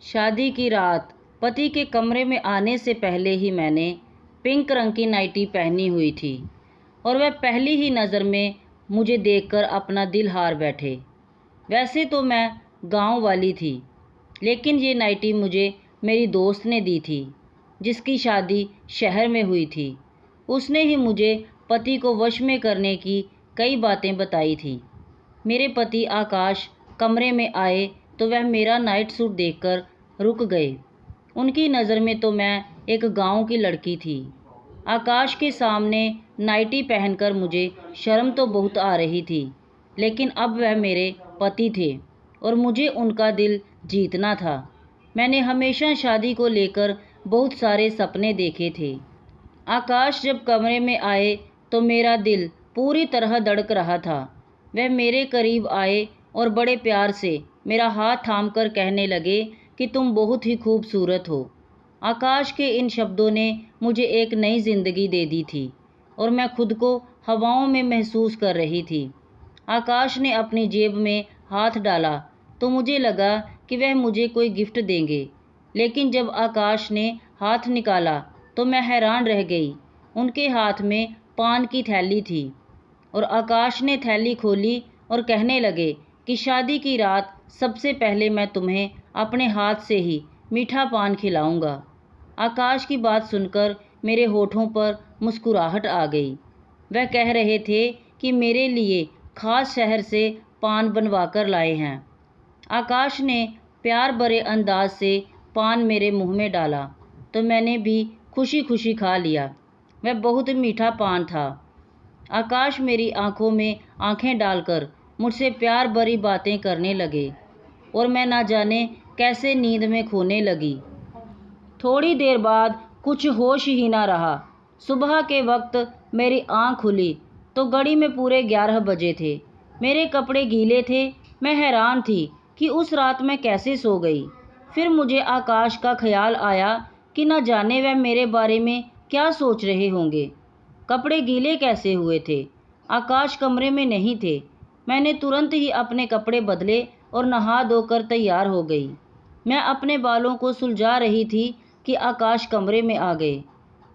शादी की रात पति के कमरे में आने से पहले ही मैंने पिंक रंग की नाइटी पहनी हुई थी और वह पहली ही नज़र में मुझे देखकर अपना दिल हार बैठे। वैसे तो मैं गांव वाली थी, लेकिन ये नाइटी मुझे मेरी दोस्त ने दी थी जिसकी शादी शहर में हुई थी। उसने ही मुझे पति को वश में करने की कई बातें बताई थी। मेरे पति आकाश कमरे में आए तो वह मेरा नाइट सूट देखकर रुक गए। उनकी नज़र में तो मैं एक गांव की लड़की थी। आकाश के सामने नाइटी पहनकर मुझे शर्म तो बहुत आ रही थी, लेकिन अब वह मेरे पति थे और मुझे उनका दिल जीतना था। मैंने हमेशा शादी को लेकर बहुत सारे सपने देखे थे। आकाश जब कमरे में आए तो मेरा दिल पूरी तरह धड़क रहा था। वह मेरे करीब आए और बड़े प्यार से मेरा हाथ थामकर कहने लगे कि तुम बहुत ही खूबसूरत हो। आकाश के इन शब्दों ने मुझे एक नई ज़िंदगी दे दी थी और मैं खुद को हवाओं में महसूस कर रही थी। आकाश ने अपनी जेब में हाथ डाला तो मुझे लगा कि वह मुझे कोई गिफ्ट देंगे, लेकिन जब आकाश ने हाथ निकाला तो मैं हैरान रह गई। उनके हाथ में पान की थैली थी और आकाश ने थैली खोली और कहने लगे कि शादी की रात सबसे पहले मैं तुम्हें अपने हाथ से ही मीठा पान खिलाऊंगा। आकाश की बात सुनकर मेरे होठों पर मुस्कुराहट आ गई। वह कह रहे थे कि मेरे लिए खास शहर से पान बनवा कर लाए हैं। आकाश ने प्यार भरे अंदाज से पान मेरे मुंह में डाला तो मैंने भी खुशी खुशी खा लिया। वह बहुत मीठा पान था। आकाश मेरी आंखों में आंखें डालकर मुझसे प्यार भरी बातें करने लगे और मैं ना जाने कैसे नींद में खोने लगी। थोड़ी देर बाद कुछ होश ही ना रहा। सुबह के वक्त मेरी आंख खुली तो घड़ी में पूरे 11 बजे थे। मेरे कपड़े गीले थे। मैं हैरान थी कि उस रात मैं कैसे सो गई। फिर मुझे आकाश का ख्याल आया कि न जाने वह मेरे बारे में क्या सोच रहे होंगे। कपड़े गीले कैसे हुए थे? आकाश कमरे में नहीं थे। मैंने तुरंत ही अपने कपड़े बदले और नहा धोकर तैयार हो गई। मैं अपने बालों को सुलझा रही थी कि आकाश कमरे में आ गए।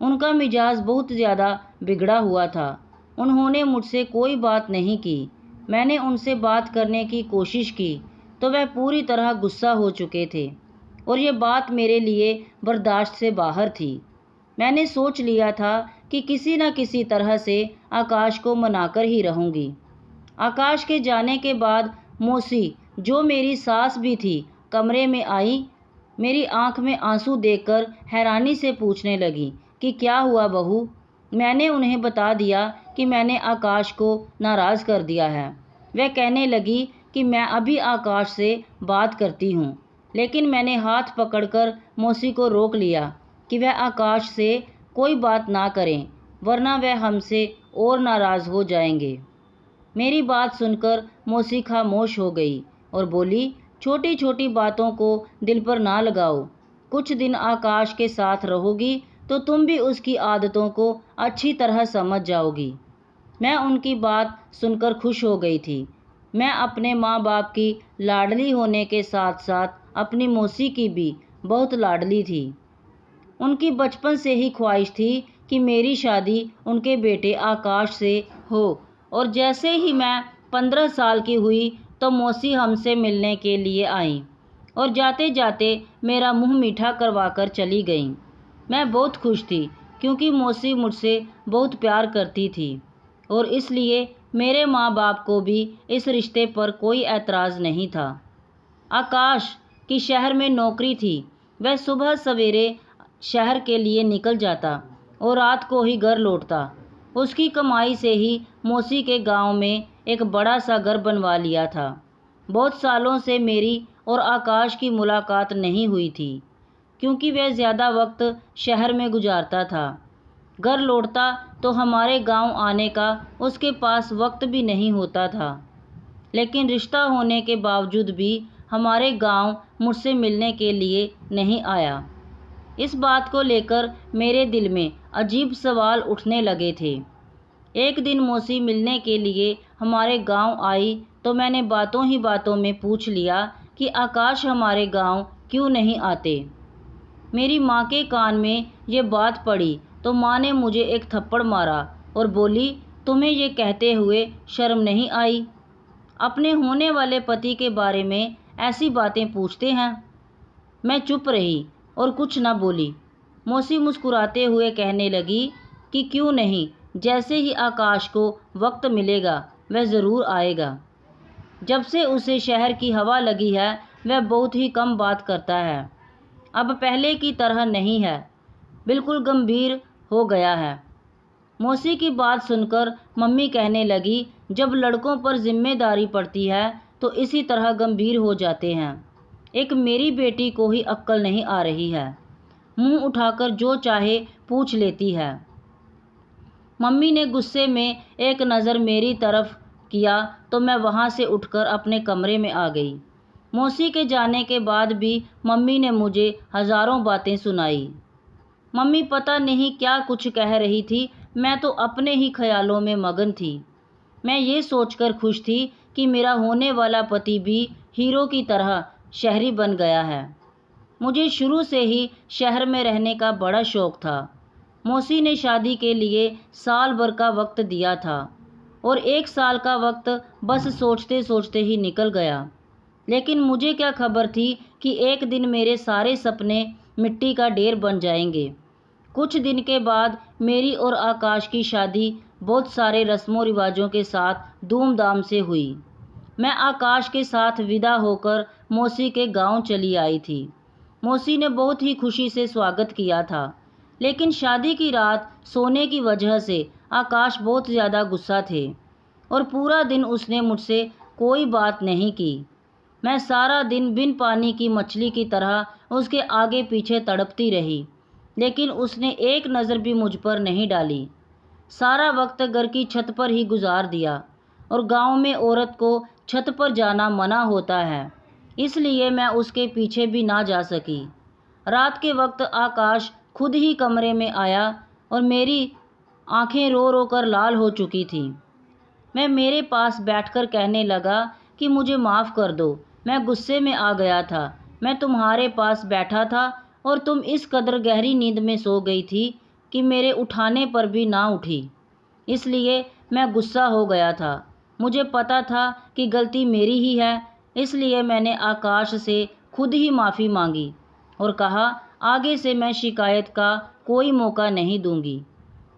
उनका मिजाज बहुत ज़्यादा बिगड़ा हुआ था। उन्होंने मुझसे कोई बात नहीं की। मैंने उनसे बात करने की कोशिश की तो वह पूरी तरह गुस्सा हो चुके थे और ये बात मेरे लिए बर्दाश्त से बाहर थी। मैंने सोच लिया था कि किसी न किसी तरह से आकाश को मनाकर ही रहूँगी। आकाश के जाने के बाद मौसी, जो मेरी सास भी थी, कमरे में आई। मेरी आंख में आंसू देखकर हैरानी से पूछने लगी कि क्या हुआ बहू। मैंने उन्हें बता दिया कि मैंने आकाश को नाराज़ कर दिया है। वह कहने लगी कि मैं अभी आकाश से बात करती हूँ, लेकिन मैंने हाथ पकड़कर मौसी को रोक लिया कि वह आकाश से कोई बात ना करें, वरना वह हमसे और नाराज़ हो जाएंगे। मेरी बात सुनकर मौसी खामोश हो गई और बोली, छोटी छोटी बातों को दिल पर ना लगाओ। कुछ दिन आकाश के साथ रहोगी तो तुम भी उसकी आदतों को अच्छी तरह समझ जाओगी। मैं उनकी बात सुनकर खुश हो गई थी। मैं अपने माँ बाप की लाडली होने के साथ साथ अपनी मौसी की भी बहुत लाडली थी। उनकी बचपन से ही ख्वाहिश थी कि मेरी शादी उनके बेटे आकाश से हो और जैसे ही मैं 15 साल की हुई तो मौसी हमसे मिलने के लिए आई और जाते जाते मेरा मुंह मीठा करवाकर चली गईं। मैं बहुत खुश थी क्योंकि मौसी मुझसे बहुत प्यार करती थी और इसलिए मेरे माँ बाप को भी इस रिश्ते पर कोई ऐतराज़ नहीं था। आकाश की शहर में नौकरी थी। वह सुबह सवेरे शहर के लिए निकल जाता और रात को ही घर लौटता। उसकी कमाई से ही मौसी के गांव में एक बड़ा सा घर बनवा लिया था। बहुत सालों से मेरी और आकाश की मुलाकात नहीं हुई थी क्योंकि वह ज़्यादा वक्त शहर में गुजारता था। घर लौटता तो हमारे गांव आने का उसके पास वक्त भी नहीं होता था, लेकिन रिश्ता होने के बावजूद भी हमारे गांव मुझसे मिलने के लिए नहीं आया। इस बात को लेकर मेरे दिल में अजीब सवाल उठने लगे थे। एक दिन मौसी मिलने के लिए हमारे गांव आई तो मैंने बातों ही बातों में पूछ लिया कि आकाश हमारे गांव क्यों नहीं आते। मेरी माँ के कान में ये बात पड़ी तो माँ ने मुझे एक थप्पड़ मारा और बोली, तुम्हें ये कहते हुए शर्म नहीं आई? अपने होने वाले पति के बारे में ऐसी बातें पूछते हैं। मैं चुप रही और कुछ न बोली। मौसी मुस्कुराते हुए कहने लगी कि क्यों नहीं, जैसे ही आकाश को वक्त मिलेगा वह ज़रूर आएगा। जब से उसे शहर की हवा लगी है वह बहुत ही कम बात करता है। अब पहले की तरह नहीं है, बिल्कुल गंभीर हो गया है। मौसी की बात सुनकर मम्मी कहने लगी, जब लड़कों पर जिम्मेदारी पड़ती है तो इसी तरह गंभीर हो जाते हैं। एक मेरी बेटी को ही अक्ल नहीं आ रही है, मुंह उठाकर जो चाहे पूछ लेती है। मम्मी ने गुस्से में एक नज़र मेरी तरफ किया तो मैं वहाँ से उठकर अपने कमरे में आ गई। मौसी के जाने के बाद भी मम्मी ने मुझे हज़ारों बातें सुनाई। मम्मी पता नहीं क्या कुछ कह रही थी, मैं तो अपने ही ख्यालों में मगन थी। मैं ये सोचकर खुश थी कि मेरा होने वाला पति भी हीरो की तरह शहरी बन गया है। मुझे शुरू से ही शहर में रहने का बड़ा शौक़ था। मौसी ने शादी के लिए साल भर का वक्त दिया था और 1 साल का वक्त बस सोचते सोचते ही निकल गया। लेकिन मुझे क्या खबर थी कि एक दिन मेरे सारे सपने मिट्टी का ढेर बन जाएंगे। कुछ दिन के बाद मेरी और आकाश की शादी बहुत सारे रस्मों रिवाजों के साथ धूमधाम से हुई। मैं आकाश के साथ विदा होकर मौसी के गांव चली आई थी। मौसी ने बहुत ही खुशी से स्वागत किया था, लेकिन शादी की रात सोने की वजह से आकाश बहुत ज़्यादा गुस्सा थे और पूरा दिन उसने मुझसे कोई बात नहीं की। मैं सारा दिन बिन पानी की मछली की तरह उसके आगे पीछे तड़पती रही, लेकिन उसने एक नज़र भी मुझ पर नहीं डाली। सारा वक्त घर की छत पर ही गुजार दिया और गांव में औरत को छत पर जाना मना होता है, इसलिए मैं उसके पीछे भी ना जा सकी। रात के वक्त आकाश खुद ही कमरे में आया और मेरी आंखें रो रो कर लाल हो चुकी थी। मैं मेरे पास बैठकर कहने लगा कि मुझे माफ़ कर दो, मैं गुस्से में आ गया था। मैं तुम्हारे पास बैठा था और तुम इस कदर गहरी नींद में सो गई थी कि मेरे उठाने पर भी ना उठी, इसलिए मैं गुस्सा हो गया था। मुझे पता था कि गलती मेरी ही है, इसलिए मैंने आकाश से खुद ही माफ़ी मांगी और कहा, आगे से मैं शिकायत का कोई मौका नहीं दूंगी।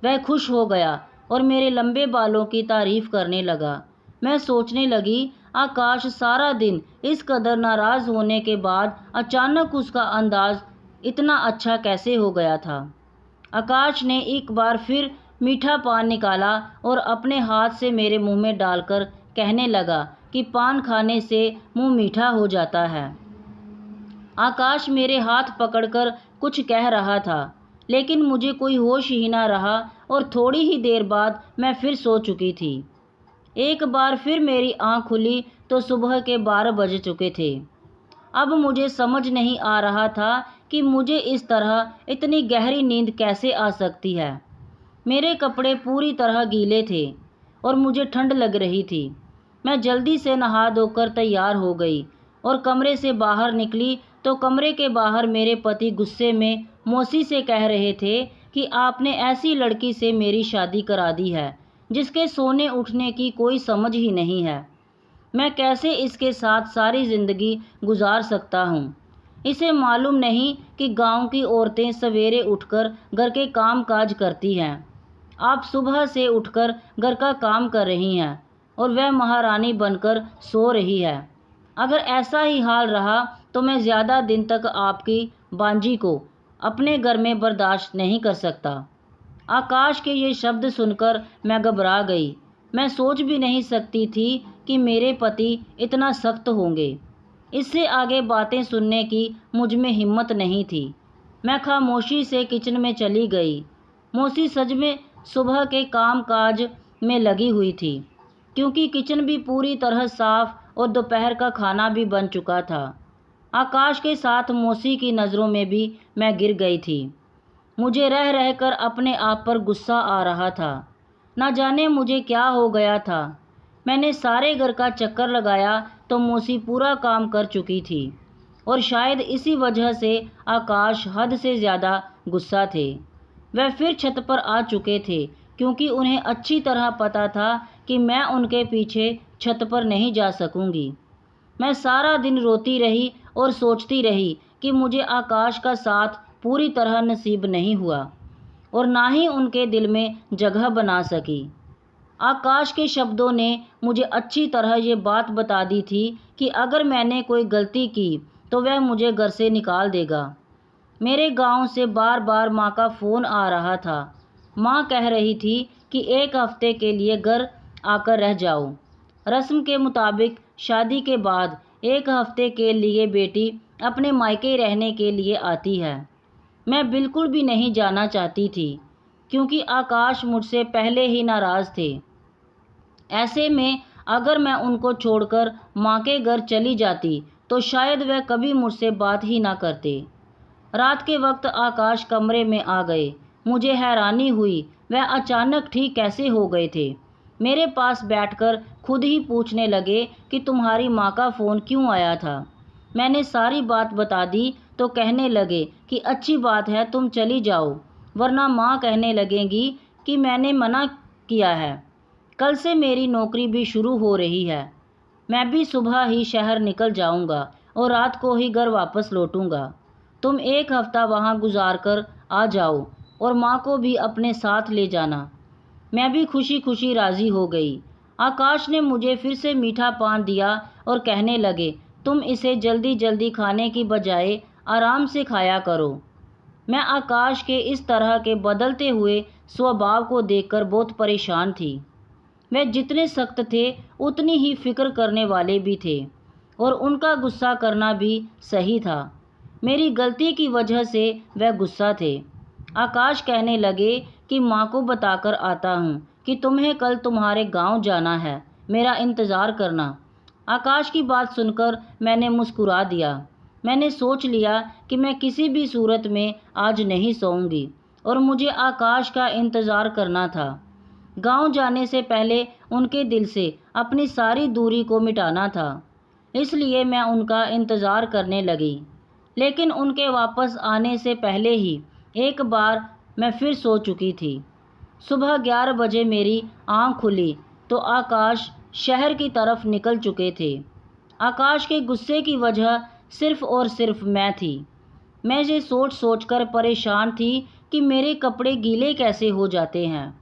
वह खुश हो गया और मेरे लंबे बालों की तारीफ़ करने लगा। मैं सोचने लगी, आकाश सारा दिन इस कदर नाराज़ होने के बाद अचानक उसका अंदाज़ इतना अच्छा कैसे हो गया था। आकाश ने एक बार फिर मीठा पान निकाला और अपने हाथ से मेरे मुंह में डालकर कहने लगा कि पान खाने से मुंह मीठा हो जाता है। आकाश मेरे हाथ पकड़कर कुछ कह रहा था, लेकिन मुझे कोई होश ही ना रहा और थोड़ी ही देर बाद मैं फिर सो चुकी थी। एक बार फिर मेरी आँख खुली तो सुबह के 12 बज चुके थे। अब मुझे समझ नहीं आ रहा था कि मुझे इस तरह इतनी गहरी नींद कैसे आ सकती है। मेरे कपड़े पूरी तरह गीले थे और मुझे ठंड लग रही थी। मैं जल्दी से नहा धोकर तैयार हो गई और कमरे से बाहर निकली तो कमरे के बाहर मेरे पति गुस्से में मौसी से कह रहे थे कि आपने ऐसी लड़की से मेरी शादी करा दी है जिसके सोने उठने की कोई समझ ही नहीं है। मैं कैसे इसके साथ सारी ज़िंदगी गुजार सकता हूँ। इसे मालूम नहीं कि गांव की औरतें सवेरे उठकर घर के काम काज करती हैं। आप सुबह से उठकर घर का काम कर रही हैं और वह महारानी बनकर सो रही है। अगर ऐसा ही हाल रहा तो मैं ज़्यादा दिन तक आपकी बांजी को अपने घर में बर्दाश्त नहीं कर सकता। आकाश के ये शब्द सुनकर मैं घबरा गई। मैं सोच भी नहीं सकती थी कि मेरे पति इतना सख्त होंगे। इससे आगे बातें सुनने की मुझ में हिम्मत नहीं थी। मैं खामोशी से किचन में चली गई। मौसी सच में सुबह के काम काज में लगी हुई थी, क्योंकि किचन भी पूरी तरह साफ और दोपहर का खाना भी बन चुका था। आकाश के साथ मौसी की नज़रों में भी मैं गिर गई थी। मुझे रह रहकर अपने आप पर गुस्सा आ रहा था। ना जाने मुझे क्या हो गया था। मैंने सारे घर का चक्कर लगाया तो मौसी पूरा काम कर चुकी थी। और शायद इसी वजह से आकाश हद से ज़्यादा गुस्सा थे। वह फिर छत पर आ चुके थे क्योंकि उन्हें अच्छी तरह पता था कि मैं उनके पीछे छत पर नहीं जा सकूंगी। मैं सारा दिन रोती रही और सोचती रही कि मुझे आकाश का साथ पूरी तरह नसीब नहीं हुआ और ना ही उनके दिल में जगह बना सकी। आकाश के शब्दों ने मुझे अच्छी तरह ये बात बता दी थी कि अगर मैंने कोई गलती की तो वह मुझे घर से निकाल देगा। मेरे गांव से बार बार माँ का फ़ोन आ रहा था। माँ कह रही थी कि 1 हफ्ते के लिए घर आकर रह जाओ। रस्म के मुताबिक शादी के बाद 1 हफ्ते के लिए बेटी अपने मायके रहने के लिए आती है। मैं बिल्कुल भी नहीं जाना चाहती थी क्योंकि आकाश मुझसे पहले ही नाराज़ थे। ऐसे में अगर मैं उनको छोड़कर माँ के घर चली जाती तो शायद वह कभी मुझसे बात ही ना करते। रात के वक्त आकाश कमरे में आ गए। मुझे हैरानी हुई वह अचानक ठीक कैसे हो गए थे। मेरे पास बैठकर खुद ही पूछने लगे कि तुम्हारी माँ का फ़ोन क्यों आया था। मैंने सारी बात बता दी तो कहने लगे कि अच्छी बात है, तुम चली जाओ, वरना माँ कहने लगेंगी कि मैंने मना किया है। कल से मेरी नौकरी भी शुरू हो रही है। मैं भी सुबह ही शहर निकल जाऊंगा और रात को ही घर वापस लौटूंगा। तुम 1 हफ्ता वहाँ गुजार कर आ जाओ और माँ को भी अपने साथ ले जाना। मैं भी खुशी खुशी राज़ी हो गई। आकाश ने मुझे फिर से मीठा पान दिया और कहने लगे, तुम इसे जल्दी जल्दी खाने की बजाय आराम से खाया करो। मैं आकाश के इस तरह के बदलते हुए स्वभाव को देखकर बहुत परेशान थी। वे जितने सख्त थे उतनी ही फिक्र करने वाले भी थे और उनका गुस्सा करना भी सही था। मेरी गलती की वजह से वह गुस्सा थे। आकाश कहने लगे कि माँ को बताकर आता हूँ कि तुम्हें कल तुम्हारे गांव जाना है, मेरा इंतज़ार करना। आकाश की बात सुनकर मैंने मुस्कुरा दिया। मैंने सोच लिया कि मैं किसी भी सूरत में आज नहीं सोऊंगी और मुझे आकाश का इंतज़ार करना था। गांव जाने से पहले उनके दिल से अपनी सारी दूरी को मिटाना था, इसलिए मैं उनका इंतज़ार करने लगी। लेकिन उनके वापस आने से पहले ही एक बार मैं फिर सो चुकी थी। सुबह 11 बजे मेरी आँख खुली तो आकाश शहर की तरफ निकल चुके थे। आकाश के गुस्से की वजह सिर्फ़ और सिर्फ मैं थी। मैं ये सोच सोच कर परेशान थी कि मेरे कपड़े गीले कैसे हो जाते हैं।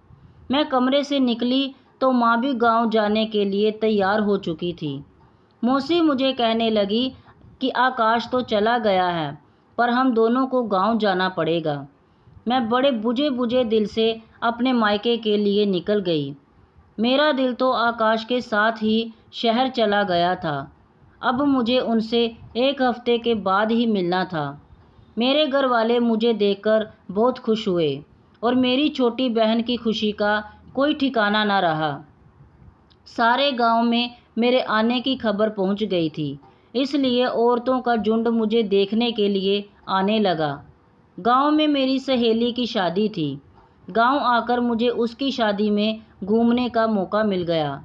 मैं कमरे से निकली तो माँ भी गांव जाने के लिए तैयार हो चुकी थी। मौसी मुझे कहने लगी कि आकाश तो चला गया है, पर हम दोनों को गांव जाना पड़ेगा। मैं बड़े बुझे बुझे दिल से अपने मायके के लिए निकल गई। मेरा दिल तो आकाश के साथ ही शहर चला गया था। अब मुझे उनसे 1 हफ्ते के बाद ही मिलना था। मेरे घर वाले मुझे देखकर बहुत खुश हुए और मेरी छोटी बहन की खुशी का कोई ठिकाना न रहा। सारे गांव में मेरे आने की खबर पहुंच गई थी, इसलिए औरतों का झुंड मुझे देखने के लिए आने लगा। गांव में मेरी सहेली की शादी थी। गांव आकर मुझे उसकी शादी में घूमने का मौका मिल गया।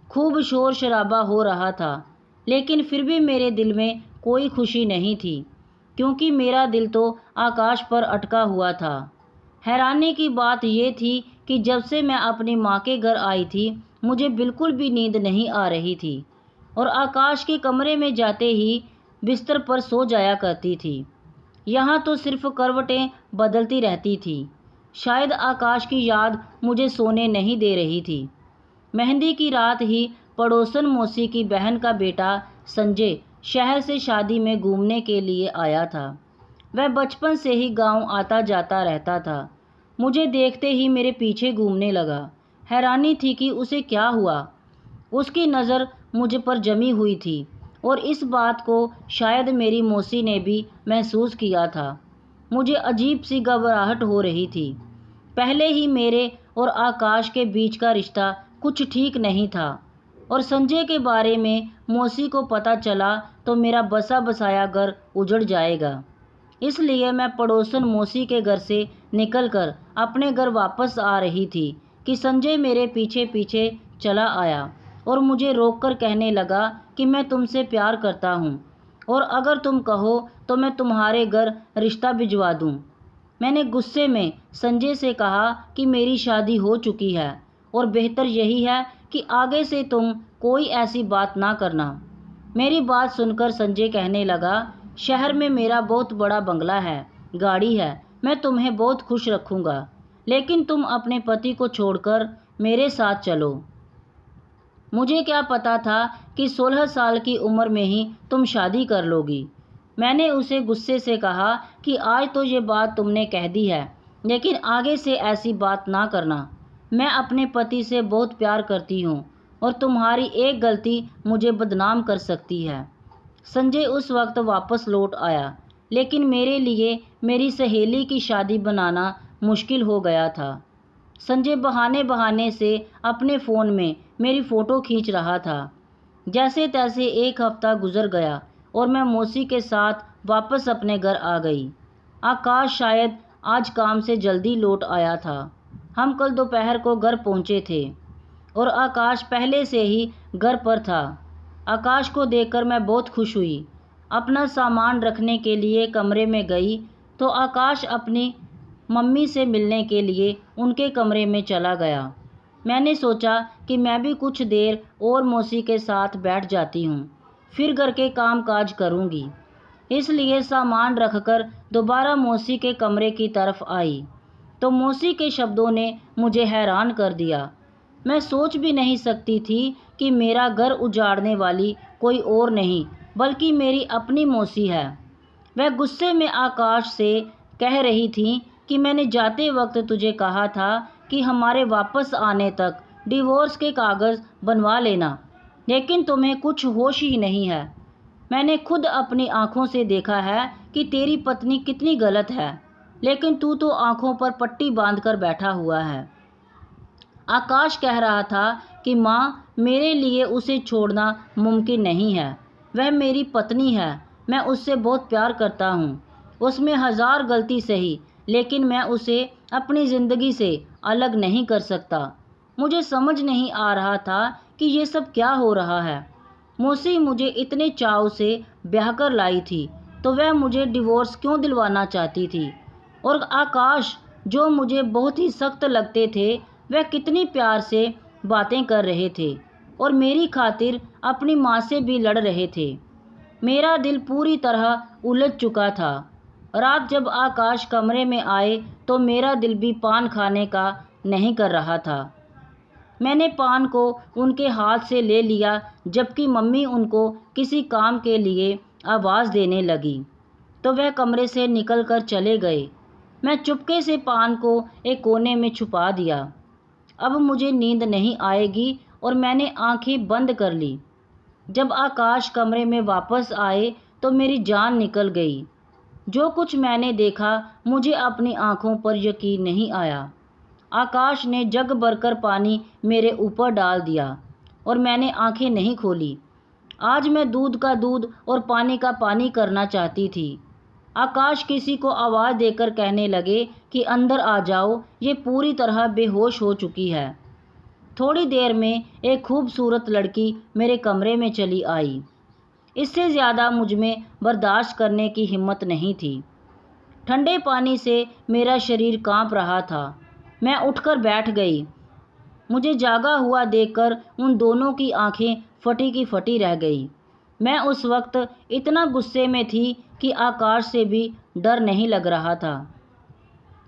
खूब शोर शराबा हो रहा था, लेकिन फिर भी मेरे दिल में कोई खुशी नहीं थी क्योंकि मेरा दिल तो आकाश पर अटका हुआ था। हैरानी की बात यह थी कि जब से मैं अपनी माँ के घर आई थी मुझे बिल्कुल भी नींद नहीं आ रही थी और आकाश के कमरे में जाते ही बिस्तर पर सो जाया करती थी। यहाँ तो सिर्फ करवटें बदलती रहती थी। शायद आकाश की याद मुझे सोने नहीं दे रही थी। मेहंदी की रात ही पड़ोसन मौसी की बहन का बेटा संजय शहर से शादी में घूमने के लिए आया था। वह बचपन से ही गांव आता जाता रहता था। मुझे देखते ही मेरे पीछे घूमने लगा। हैरानी थी कि उसे क्या हुआ। उसकी नज़र मुझ पर जमी हुई थी और इस बात को शायद मेरी मौसी ने भी महसूस किया था। मुझे अजीब सी घबराहट हो रही थी। पहले ही मेरे और आकाश के बीच का रिश्ता कुछ ठीक नहीं था और संजय के बारे में मौसी को पता चला तो मेरा बसा बसाया घर उजड़ जाएगा। इसलिए मैं पड़ोसन मौसी के घर से निकलकर अपने घर वापस आ रही थी कि संजय मेरे पीछे पीछे चला आया और मुझे रोककर कहने लगा कि मैं तुमसे प्यार करता हूँ और अगर तुम कहो तो मैं तुम्हारे घर रिश्ता भिजवा दूँ। मैंने गुस्से में संजय से कहा कि मेरी शादी हो चुकी है और बेहतर यही है कि आगे से तुम कोई ऐसी बात ना करना। मेरी बात सुनकर संजय कहने लगा, शहर में मेरा बहुत बड़ा बंगला है, गाड़ी है, मैं तुम्हें बहुत खुश रखूँगा, लेकिन तुम अपने पति को छोड़कर मेरे साथ चलो। मुझे क्या पता था कि 16 साल की उम्र में ही तुम शादी कर लोगी। मैंने उसे गुस्से से कहा कि आज तो ये बात तुमने कह दी है, लेकिन आगे से ऐसी बात ना करना। मैं अपने पति से बहुत प्यार करती हूँ और तुम्हारी एक गलती मुझे बदनाम कर सकती है। संजय उस वक्त वापस लौट आया, लेकिन मेरे लिए मेरी सहेली की शादी बनाना मुश्किल हो गया था। संजय बहाने बहाने से अपने फ़ोन में मेरी फ़ोटो खींच रहा था। जैसे तैसे एक हफ्ता गुजर गया और मैं मौसी के साथ वापस अपने घर आ गई। आकाश शायद आज काम से जल्दी लौट आया था। हम कल दोपहर को घर पहुंचे थे और आकाश पहले से ही घर पर था। आकाश को देखकर मैं बहुत खुश हुई। अपना सामान रखने के लिए कमरे में गई तो आकाश अपनी मम्मी से मिलने के लिए उनके कमरे में चला गया। मैंने सोचा कि मैं भी कुछ देर और मौसी के साथ बैठ जाती हूँ, फिर घर के काम काज करूँगी। इसलिए सामान रखकर दोबारा मौसी के कमरे की तरफ आई तो मौसी के शब्दों ने मुझे हैरान कर दिया। मैं सोच भी नहीं सकती थी कि मेरा घर उजाड़ने वाली कोई और नहीं बल्कि मेरी अपनी मौसी है। वह गुस्से में आकाश से कह रही थी कि मैंने जाते वक्त तुझे कहा था कि हमारे वापस आने तक डिवोर्स के कागज़ बनवा लेना, लेकिन तुम्हें कुछ होश ही नहीं है। मैंने खुद अपनी आंखों से देखा है कि तेरी पत्नी कितनी गलत है, लेकिन तू तो आंखों पर पट्टी बांधकर बैठा हुआ है। आकाश कह रहा था कि माँ, मेरे लिए उसे छोड़ना मुमकिन नहीं है। वह मेरी पत्नी है, मैं उससे बहुत प्यार करता हूँ। उसमें 1000 गलती सही, लेकिन मैं उसे अपनी ज़िंदगी से अलग नहीं कर सकता। मुझे समझ नहीं आ रहा था कि ये सब क्या हो रहा है। मौसी मुझे इतने चाव से ब्याह कर लाई थी, तो वह मुझे डिवोर्स क्यों दिलवाना चाहती थी? और आकाश, जो मुझे बहुत ही सख्त लगते थे, वह कितनी प्यार से बातें कर रहे थे और मेरी खातिर अपनी माँ से भी लड़ रहे थे। मेरा दिल पूरी तरह उलझ चुका था। रात जब आकाश कमरे में आए तो मेरा दिल भी पान खाने का नहीं कर रहा था। मैंने पान को उनके हाथ से ले लिया, जबकि मम्मी उनको किसी काम के लिए आवाज़ देने लगी तो वह कमरे से निकलकर चले गए। मैं चुपके से पान को एक कोने में छुपा दिया। अब मुझे नींद नहीं आएगी और मैंने आंखें बंद कर ली। जब आकाश कमरे में वापस आए तो मेरी जान निकल गई। जो कुछ मैंने देखा, मुझे अपनी आंखों पर यकीन नहीं आया। आकाश ने जग भरकर पानी मेरे ऊपर डाल दिया और मैंने आंखें नहीं खोली। आज मैं दूध का दूध और पानी का पानी करना चाहती थी। आकाश किसी को आवाज़ देकर कहने लगे कि अंदर आ जाओ, ये पूरी तरह बेहोश हो चुकी है। थोड़ी देर में एक खूबसूरत लड़की मेरे कमरे में चली आई। इससे ज़्यादा मुझ में बर्दाश्त करने की हिम्मत नहीं थी। ठंडे पानी से मेरा शरीर कांप रहा था। मैं उठकर बैठ गई। मुझे जागा हुआ देखकर उन दोनों की आंखें फटी की फटी रह गई। मैं उस वक्त इतना गुस्से में थी कि आकाश से भी डर नहीं लग रहा था।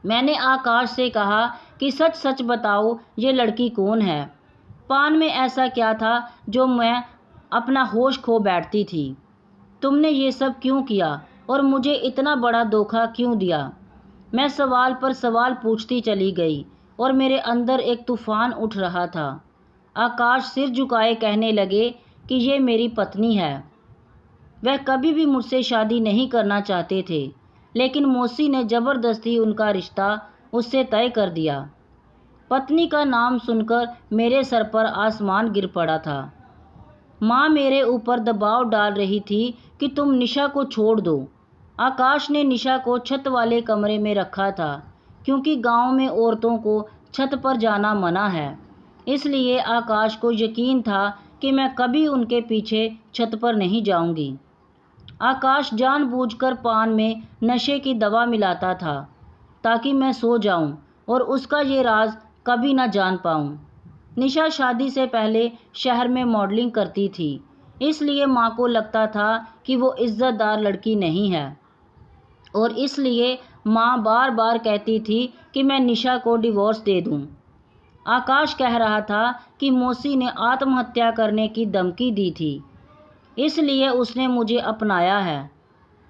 मैंने आकाश से कहा कि सच सच बताओ, ये लड़की कौन है? पान में ऐसा क्या था जो मैं अपना होश खो बैठती थी? तुमने ये सब क्यों किया और मुझे इतना बड़ा धोखा क्यों दिया? मैं सवाल पर सवाल पूछती चली गई और मेरे अंदर एक तूफान उठ रहा था। आकाश सिर झुकाए कहने लगे कि ये मेरी पत्नी है। वह कभी भी मुझसे शादी नहीं करना चाहते थे, लेकिन मौसी ने ज़बरदस्ती उनका रिश्ता उससे तय कर दिया। पत्नी का नाम सुनकर मेरे सर पर आसमान गिर पड़ा था। माँ मेरे ऊपर दबाव डाल रही थी कि तुम निशा को छोड़ दो। आकाश ने निशा को छत वाले कमरे में रखा था, क्योंकि गांव में औरतों को छत पर जाना मना है। इसलिए आकाश को यकीन था कि मैं कभी उनके पीछे छत पर नहीं जाऊंगी। आकाश जानबूझकर पान में नशे की दवा मिलाता था ताकि मैं सो जाऊं और उसका ये राज कभी ना जान पाऊं। निशा शादी से पहले शहर में मॉडलिंग करती थी, इसलिए माँ को लगता था कि वो इज्जतदार लड़की नहीं है और इसलिए माँ बार बार कहती थी कि मैं निशा को डिवोर्स दे दूं। आकाश कह रहा था कि मौसी ने आत्महत्या करने की धमकी दी थी, इसलिए उसने मुझे अपनाया है।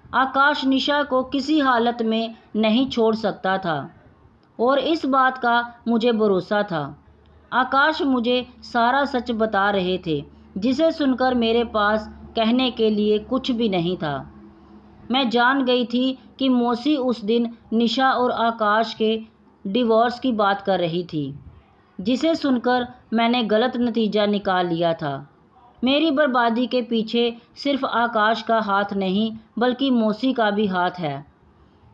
आकाश निशा को किसी हालत में नहीं छोड़ सकता था और इस बात का मुझे भरोसा था। आकाश मुझे सारा सच बता रहे थे, जिसे सुनकर मेरे पास कहने के लिए कुछ भी नहीं था। मैं जान गई थी कि मौसी उस दिन निशा और आकाश के डिवोर्स की बात कर रही थी, जिसे सुनकर मैंने गलत नतीजा निकाल लिया था। मेरी बर्बादी के पीछे सिर्फ आकाश का हाथ नहीं बल्कि मौसी का भी हाथ है,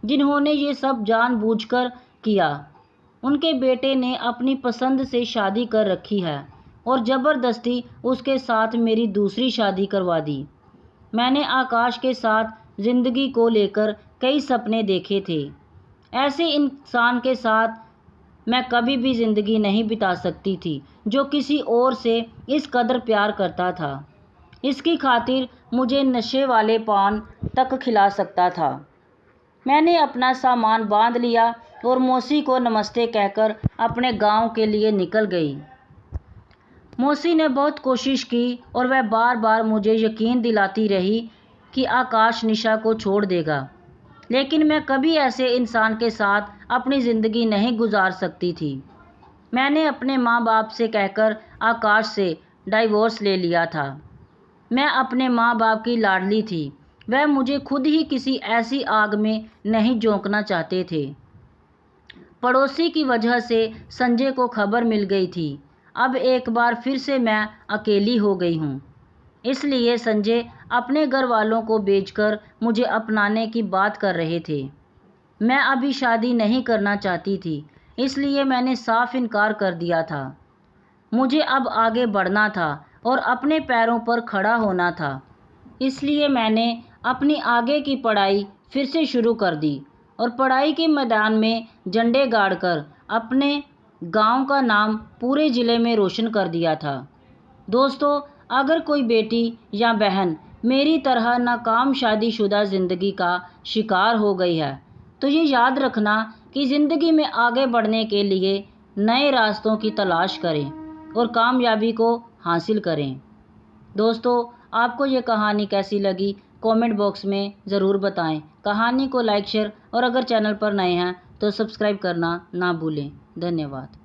जिन्होंने ये सब जानबूझकर किया। उनके बेटे ने अपनी पसंद से शादी कर रखी है और ज़बरदस्ती उसके साथ मेरी दूसरी शादी करवा दी। मैंने आकाश के साथ ज़िंदगी को लेकर कई सपने देखे थे। ऐसे इंसान के साथ मैं कभी भी ज़िंदगी नहीं बिता सकती थी जो किसी और से इस कदर प्यार करता था। इसकी खातिर मुझे नशे वाले पान तक खिला सकता था। मैंने अपना सामान बांध लिया और मौसी को नमस्ते कहकर अपने गांव के लिए निकल गई। मौसी ने बहुत कोशिश की और वह बार बार मुझे यकीन दिलाती रही कि आकाश निशा को छोड़ देगा, लेकिन मैं कभी ऐसे इंसान के साथ अपनी ज़िंदगी नहीं गुजार सकती थी। मैंने अपने माँ बाप से कहकर आकाश से डाइवोर्स ले लिया था। मैं अपने माँ बाप की लाडली थी, वह मुझे खुद ही किसी ऐसी आग में नहीं झोंकना चाहते थे। पड़ोसी की वजह से संजय को खबर मिल गई थी। अब एक बार फिर से मैं अकेली हो गई हूँ, इसलिए संजय अपने घर वालों को बेचकर मुझे अपनाने की बात कर रहे थे। मैं अभी शादी नहीं करना चाहती थी, इसलिए मैंने साफ इनकार कर दिया था। मुझे अब आगे बढ़ना था और अपने पैरों पर खड़ा होना था, इसलिए मैंने अपनी आगे की पढ़ाई फिर से शुरू कर दी और पढ़ाई के मैदान में झंडे गाड़कर अपने गांव का नाम पूरे ज़िले में रोशन कर दिया था। दोस्तों, अगर कोई बेटी या बहन मेरी तरह नाकाम शादीशुदा ज़िंदगी का शिकार हो गई है, तो ये याद रखना कि ज़िंदगी में आगे बढ़ने के लिए नए रास्तों की तलाश करें और कामयाबी को हासिल करें। दोस्तों, आपको ये कहानी कैसी लगी कमेंट बॉक्स में ज़रूर बताएं। कहानी को लाइक शेयर और अगर चैनल पर नए हैं तो सब्सक्राइब करना ना भूलें। धन्यवाद।